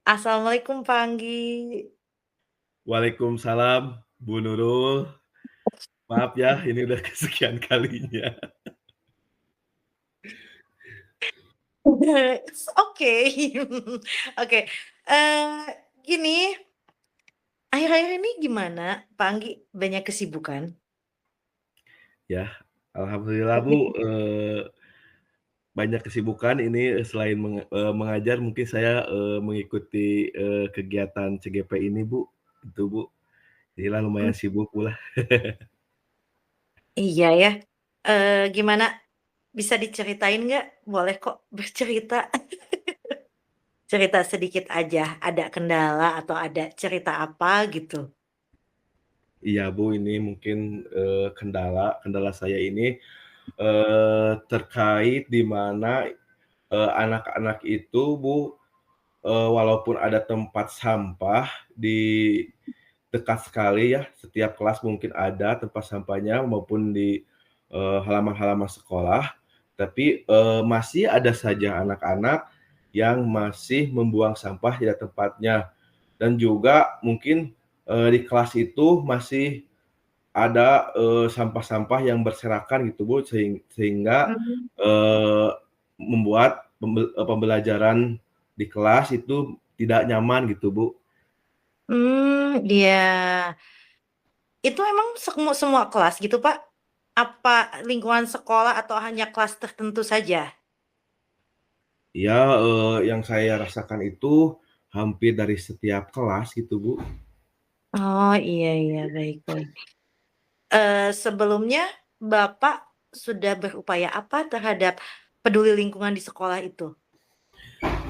Assalamualaikum Pak Anggi. Waalaikumsalam, Bu Nurul. Maaf ya, ini udah kesekian kalinya. It's okay. Oke, gini, akhir-akhir ini gimana Pak Anggi, banyak kesibukan? Ya, alhamdulillah Bu, banyak kesibukan ini, selain mengajar mungkin saya, mengikuti, kegiatan CGP ini Bu, itu Bu. Jadilah Mmm, lumayan sibuk pula. iya ya, gimana, bisa diceritain nggak? Boleh kok bercerita. Cerita sedikit aja, ada kendala atau ada cerita apa gitu? Iya Bu, ini mungkin, kendala kendala saya ini, terkait di mana, anak-anak itu Bu, walaupun ada tempat sampah di dekat sekali ya, setiap kelas mungkin ada tempat sampahnya maupun di, halaman-halaman sekolah, tapi, masih ada saja anak-anak yang masih membuang sampah tidak tempatnya. Dan juga mungkin, di kelas itu masih ada, sampah-sampah yang berserakan gitu Bu, sehingga, Mmm. eee, membuat pembelajaran di kelas itu tidak nyaman gitu Bu. Iya. Itu emang semua kelas gitu, Pak? Apa lingkungan sekolah atau hanya kelas tertentu saja? Ya, yang saya rasakan itu hampir dari setiap kelas gitu, Bu. Oh, iya iya, baik baik. Sebelumnya Bapak sudah berupaya apa terhadap peduli lingkungan di sekolah itu?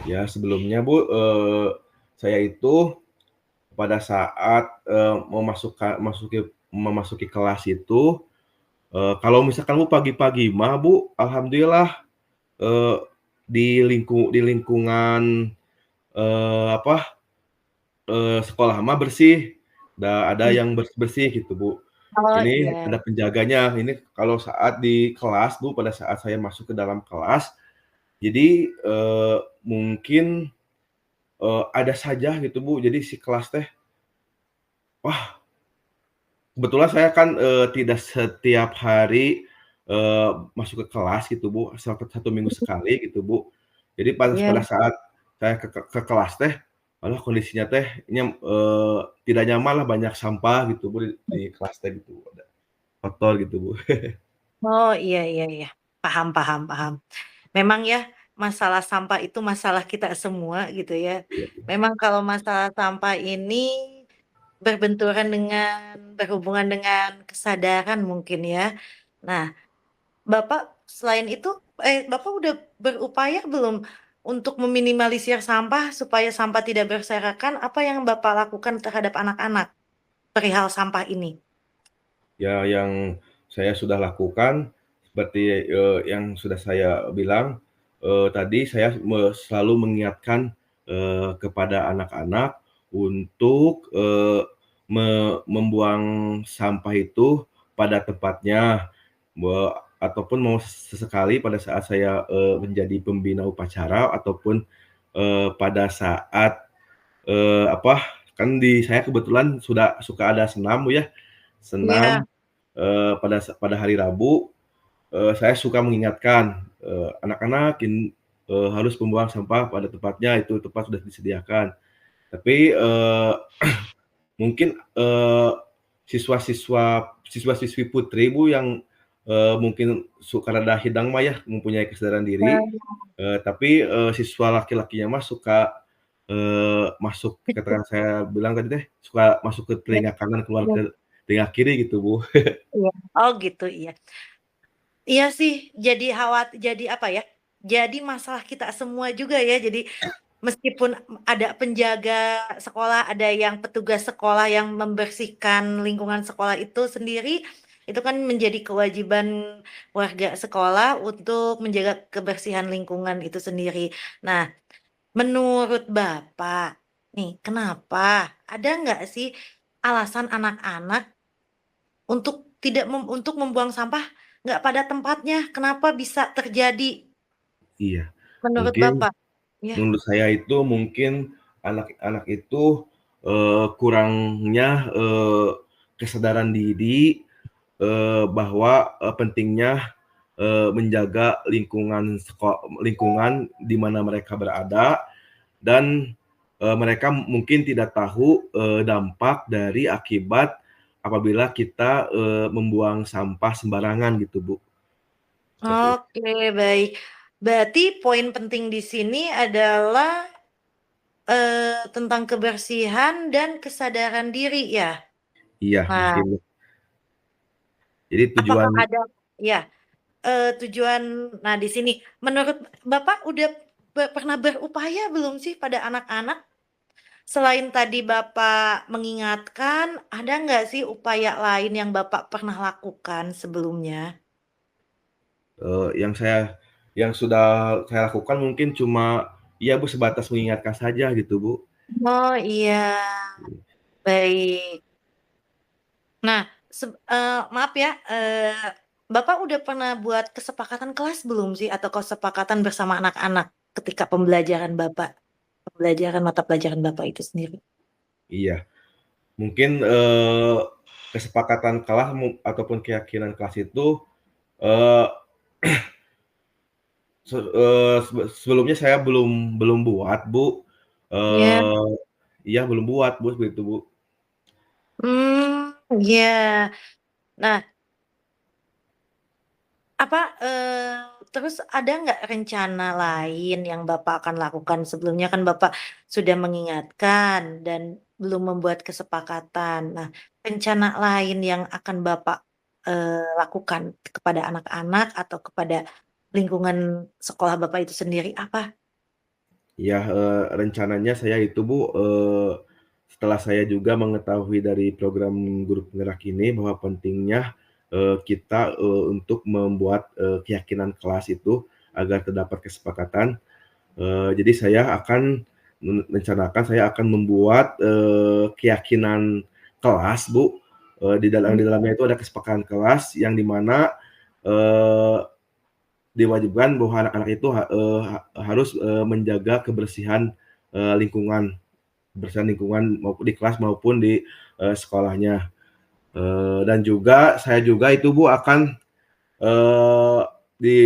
Ya sebelumnya, Bu, saya itu pada saat, memasuki kelas itu, kalau misalkan Bu pagi-pagi mah, Bu, alhamdulillah, eee, di lingkungan, apa, sekolah mah bersih, ada Mmm. yang bersih gitu, Bu. Oh, Ini iya. ada penjaganya, ini kalau saat di kelas, Bu, pada saat saya masuk ke dalam kelas, jadi, mungkin, ada saja gitu, Bu, jadi si kelas teh wah, kebetulan saya kan, tidak setiap hari, masuk ke kelas gitu, Bu, satu minggu Mhm. sekali gitu, Bu. Jadi pada Iya. saat saya ke kelas teh, malah kondisinya teh tidak nyaman lah, banyak sampah gitu, Bu, di kelas teh gitu, ada kotor gitu, Bu. Oh, iya iya iya. Paham paham paham. Memang ya, masalah sampah itu masalah kita semua gitu ya. Iya. Memang kalau masalah sampah ini berhubungan dengan kesadaran mungkin ya. Nah, Bapak selain itu Bapak udah berupaya belum untuk meminimalisir sampah supaya sampah tidak berserakan? Apa yang Bapak lakukan terhadap anak-anak perihal sampah ini? Ya, yang saya sudah lakukan seperti, yang sudah saya bilang, tadi saya selalu mengingatkan, kepada anak-anak untuk, membuang sampah itu pada tempatnya, ataupun mau sesekali pada saat saya, menjadi pembina upacara ataupun, pada saat, apa, kan di saya kebetulan sudah suka ada senam, Bu, ya, Iya, senam. Pada hari Rabu, saya suka mengingatkan, anak-anak harus membuang sampah pada tempatnya, itu tempat sudah disediakan. Tapi, mungkin, siswa-siswi putri Bu yang, mungkin suka rada hidang mah ya, mempunyai kesadaran diri, iya. tapi, siswa laki-lakinya mah suka, masuk katakan saya bilang tadi teh, suka masuk ke Iya telinga kanan, keluar iya ke telinga kiri gitu Bu. iya. Oh gitu, iya. Iya sih, jadi apa ya, jadi masalah kita semua juga ya. Jadi meskipun ada penjaga sekolah, ada yang petugas sekolah yang membersihkan lingkungan sekolah itu sendiri, itu kan menjadi kewajiban warga sekolah untuk menjaga kebersihan lingkungan itu sendiri. Nah, menurut Bapak, nih kenapa, ada nggak sih alasan anak-anak untuk membuang sampah nggak pada tempatnya? Kenapa bisa terjadi Iya, menurut mungkin Bapak? Ya. menurut saya itu mungkin, anak-anak itu, kurangnya, kesadaran diri, bahwa, pentingnya, menjaga lingkungan di mana mereka berada dan, mereka mungkin tidak tahu, dampak dari akibat apabila kita, membuang sampah sembarangan gitu, Bu, seperti itu. Oke, baik. Berarti poin penting di sini adalah, tentang kebersihan dan kesadaran diri ya? Iya, Nah, mungkin. Jadi apakah tujuan ada ya, tujuan nah di sini menurut Bapak udah pernah berupaya belum sih pada anak-anak? Selain tadi Bapak mengingatkan, ada nggak sih upaya lain yang Bapak pernah lakukan sebelumnya? yang sudah saya lakukan mungkin cuma, ya Bu, sebatas mengingatkan saja gitu, Bu. Oh iya, baik. Nah, maaf ya, Bapak udah pernah buat kesepakatan kelas belum sih? Atau kesepakatan bersama anak-anak ketika pembelajaran Bapak? Pembelajaran mata pelajaran Bapak itu sendiri? Iya, mungkin, kesepakatan kelas ataupun keyakinan kelas itu, eee, sebelumnya saya belum belum buat, Bu. Iya. Eee, iya belum buat, Bu, begitu, Bu. Iya. Nah, apa, terus ada nggak rencana lain yang Bapak akan lakukan? Sebelumnya kan Bapak sudah mengingatkan dan belum membuat kesepakatan. Nah, rencana lain yang akan Bapak, lakukan kepada anak-anak atau kepada lingkungan sekolah Bapak itu sendiri apa? Iya, rencananya saya itu, Bu, setelah saya juga mengetahui dari program guru penggerak ini bahwa pentingnya, kita, untuk membuat, keyakinan kelas itu agar terdapat kesepakatan, jadi saya akan merencanakan saya akan membuat, keyakinan kelas, Bu, di Mmm. dalamnya itu ada kesepakatan kelas yang di mana, eee diwajibkan bahwa anak-anak itu harus, menjaga kebersihan, lingkungan, kebersihan lingkungan maupun di kelas maupun di, sekolahnya. Dan juga saya juga itu Bu akan, eee,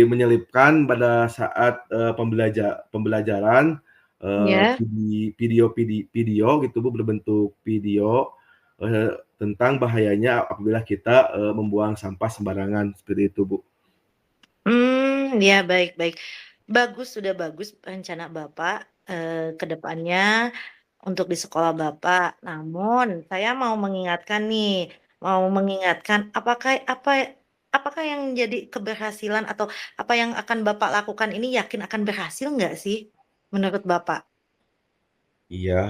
menyelipkan pada saat, pembelajaran, Iya. video gitu Bu, berbentuk video, tentang bahayanya apabila kita, membuang sampah sembarangan, seperti itu Bu. Ya baik baik. Bagus, sudah bagus rencana Bapak, ke depannya untuk di sekolah Bapak. Namun saya mau mengingatkan nih, mau mengingatkan apakah yang jadi keberhasilan atau apa yang akan Bapak lakukan ini yakin akan berhasil nggak sih menurut Bapak? Iya,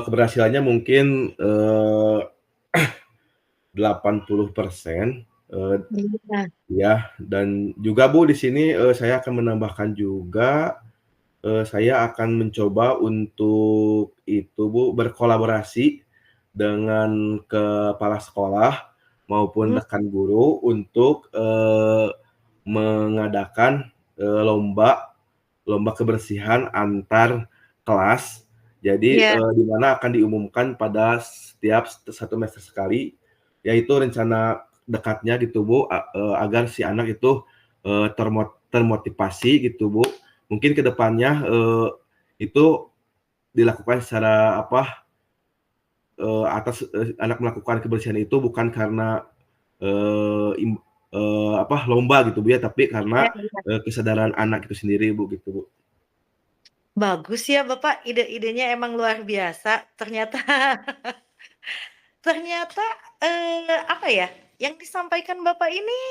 keberhasilannya mungkin, 80%, Iya. iya, dan juga Bu di sini, saya akan menambahkan juga, saya akan mencoba untuk itu Bu, berkolaborasi dengan kepala sekolah maupun Mmm, rekan guru untuk, mengadakan, lomba lomba kebersihan antar kelas. Jadi, iya. di mana akan diumumkan pada setiap 1 semester sekali, yaitu rencana dekatnya gitu, Bu, agar si anak itu, termotivasi gitu, Bu. Mungkin ke depannya, itu dilakukan secara apa, anak melakukan kebersihan itu bukan karena, eee, im apa, lomba gitu, Bu, ya, tapi Iya karena, iya. kesadaran anak itu sendiri, Bu, gitu, Bu. Bagus ya Bapak, ide-idenya emang luar biasa ternyata. Ternyata, apa ya, yang disampaikan Bapak ini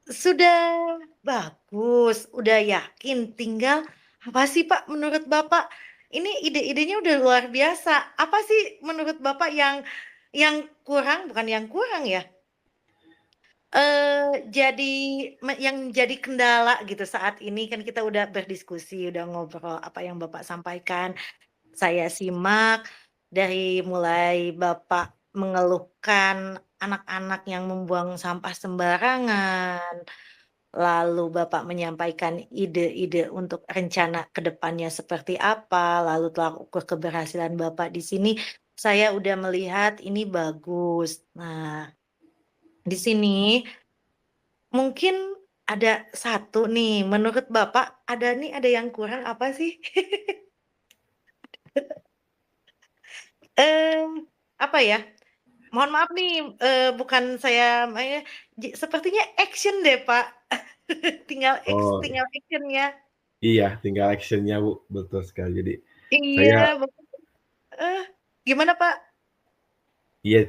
sudah bagus, udah yakin, tinggal apa sih Pak menurut Bapak, ini ide-idenya udah luar biasa. Apa sih menurut Bapak yang kurang, bukan yang kurang ya, jadi yang jadi kendala gitu saat ini kan kita udah berdiskusi, udah ngobrol apa yang Bapak sampaikan, saya simak dari mulai Bapak mengeluhkan anak-anak yang membuang sampah sembarangan, lalu Bapak menyampaikan ide-ide untuk rencana ke depannya seperti apa, lalu telah ukur keberhasilan Bapak di sini, saya udah melihat ini bagus. Nah, di sini mungkin ada satu nih, menurut Bapak ada yang kurang apa sih? Mmm, apa ya, mohon maaf nih, bukan saya sepertinya action deh, Pak. Oh, Tinggal action-nya. iya, tinggal action-nya, Bu, betul sekali. Jadi Iya, saya heeh, gimana, Pak? iya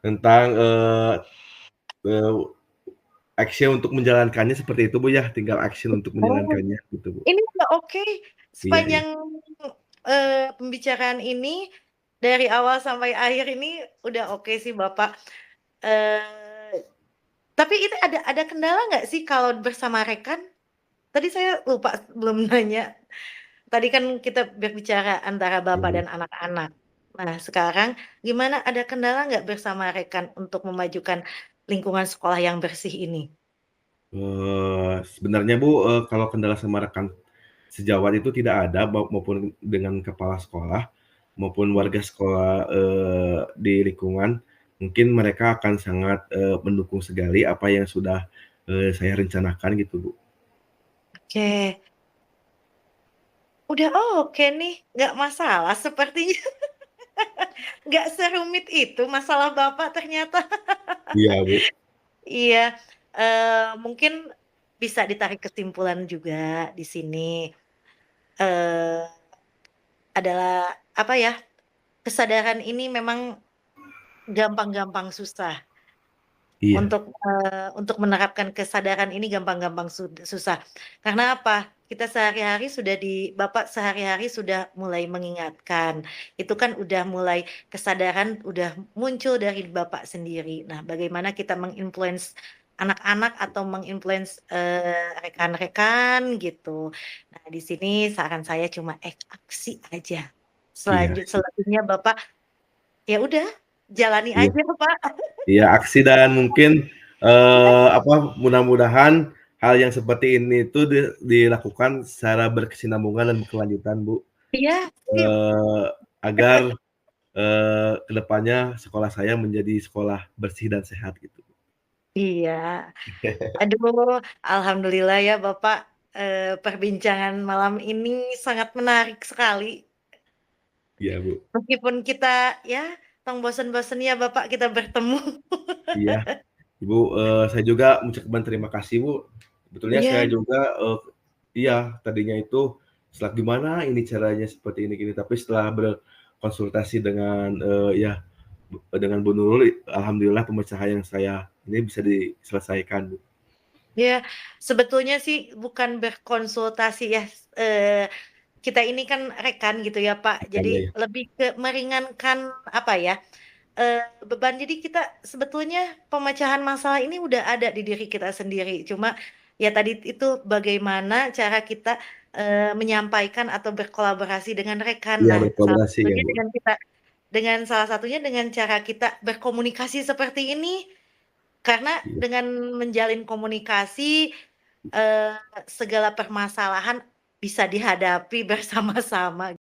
tentang, eee, action untuk menjalankannya seperti itu, Bu, ya, tinggal action untuk Oh, menjalankannya gitu, Bu. ini udah oke, Iya iya. sepanjang, pembicaraan ini, dari awal sampai akhir ini udah oke sih, Bapak. Eee, tapi itu ada kendala nggak sih kalau bersama rekan? Tadi saya lupa belum nanya. Tadi kan kita berbicara antara Bapak Mhm. dan anak-anak. Nah, sekarang gimana, ada kendala nggak bersama rekan untuk memajukan lingkungan sekolah yang bersih ini? Sebenarnya, Bu, kalau kendala sama rekan sejawat itu tidak ada, maupun dengan kepala sekolah, maupun Mmm, warga sekolah, di lingkungan, mungkin mereka akan sangat, mendukung sekali apa yang sudah, saya rencanakan gitu, Bu. oke. Udah oke nih, nggak masalah sepertinya. Nggak serumit itu masalah Bapak ternyata. Iya, Bu. Iya, mungkin bisa ditarik kesimpulan juga di sini, eee, adalah apa ya, kesadaran ini memang gampang-gampang susah. Iya Untuk menerapkan kesadaran ini gampang-gampang susah. Karena apa? Kita sehari-hari sudah Bapak sehari-hari sudah mulai mengingatkan. Itu kan udah mulai kesadaran udah muncul dari Bapak sendiri. Nah, bagaimana kita anak-anak atau rekan-rekan gitu. Nah, di sini saran saya cuma aksi aja. iya Selebihnya Bapak, ya udah jalani iya aja, Pak. iya, aksi dan mungkin, apa, mudah-mudahan hal yang seperti ini tuh dilakukan secara berkesinambungan dan berkelanjutan, Bu, Iya, sip. eee, agar, ke depannya sekolah saya menjadi sekolah bersih dan sehat gitu. Iya. Aduh, alhamdulillah ya Bapak, perbincangan malam ini sangat menarik sekali. Iya, Bu. Meskipun kita ya tong bosen ya Bapak kita bertemu. Iya, Ibu, saya juga mengucapkan terima kasih, Bu. Sebetulnya saya Iya juga, iya, tadinya itu gimana ini caranya seperti ini gini, tapi setelah berkonsultasi dengan, ya, dengan Bu Nurul, alhamdulillah pemecahan yang saya ini bisa diselesaikan, Bu. iya, sebetulnya sih bukan berkonsultasi ya, eee, kita ini kan rekan gitu ya Pak, Iya jadi iya. lebih ke meringankan apa ya, beban. Jadi kita sebetulnya pemecahan masalah ini udah ada di diri kita sendiri, cuma ya tadi itu bagaimana cara kita, menyampaikan atau berkolaborasi dengan rekan. Iya, Nah, berkolaborasi ya, Bu. salah satunya dengan cara kita berkomunikasi seperti ini, karena Iya. dengan menjalin komunikasi, eee, segala permasalahan bisa dihadapi bersama-sama.